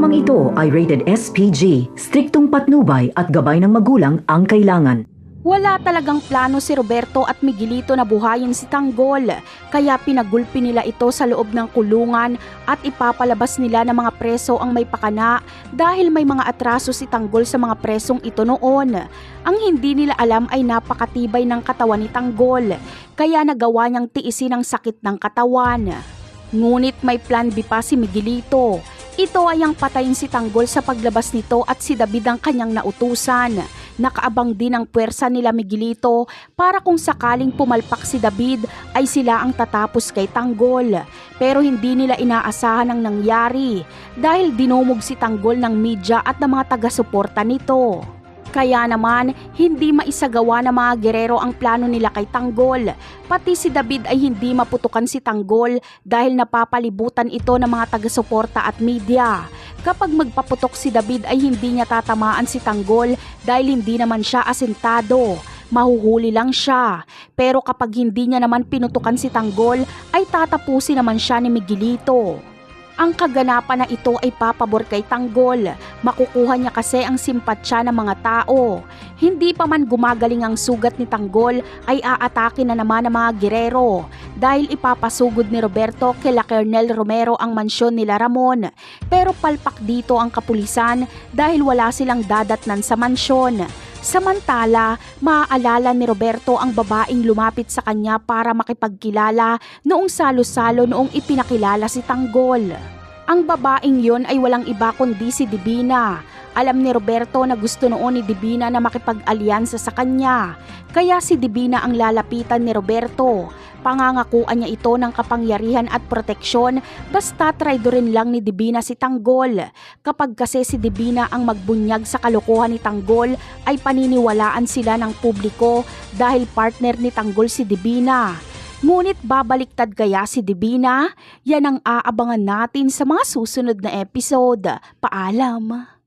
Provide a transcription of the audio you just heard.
Programang ito ay rated SPG, striktong patnubay at gabay ng magulang ang kailangan. Wala talagang plano si Roberto at Miguelito na buhayin si Tanggol, kaya pinagulpi nila ito sa loob ng kulungan at ipapalabas nila ng mga preso ang may pakana dahil may mga atraso si Tanggol sa mga presong ito noon. Ang hindi nila alam ay napakatibay ng katawan ni Tanggol, kaya nagawa niyang tiisin ang sakit ng katawan. Ngunit may plan B pa si Miguelito. Ito ay ang patayin si Tanggol sa paglabas nito at si David ang kanyang nautusan. Nakaabang din ang puwersa nila Miguelito para kung sakaling pumalpak si David ay sila ang tatapos kay Tanggol. Pero hindi nila inaasahan ang nangyari dahil dinumog si Tanggol ng media at ng mga taga-suporta nito. Kaya naman, hindi maisagawa ng mga gerero ang plano nila kay Tanggol. Pati si David ay hindi maputukan si Tanggol dahil napapalibutan ito ng mga taga-suporta at media. Kapag magpaputok si David ay hindi niya tatamaan si Tanggol dahil hindi naman siya asentado. Mahuhuli lang siya. Pero kapag hindi niya naman pinutukan si Tanggol ay tatapusin naman siya ni Miguelito. Ang kaganapan na ito ay papabor kay Tanggol. Makukuha niya kasi ang simpatsya ng mga tao. Hindi pa man gumagaling ang sugat ni Tanggol ay aatake na naman ng mga gerero dahil ipapasugod ni Roberto kila Colonel Romero ang mansyon nila Ramon. Pero palpak dito ang kapulisan dahil wala silang dadatnan sa mansyon. Samantala, maaalala ni Roberto ang babaeng lumapit sa kanya para makipagkilala noong salo-salo noong ipinakilala si Tanggol. Ang babaeng yon ay walang iba kundi si Divina. Alam ni Roberto na gusto noon ni Divina na makipag-alyansa sa kanya. Kaya si Divina ang lalapitan ni Roberto. Pangangakuan niya ito ng kapangyarihan at proteksyon basta traidorin lang ni Divina si Tanggol. Kapag kasi si Divina ang magbunyag sa kalokohan ni Tanggol ay paniniwalaan sila ng publiko dahil partner ni Tanggol si Divina. Ngunit babaliktad kaya si Divina? Yan ang aabangan natin sa mga susunod na episode. Paalam!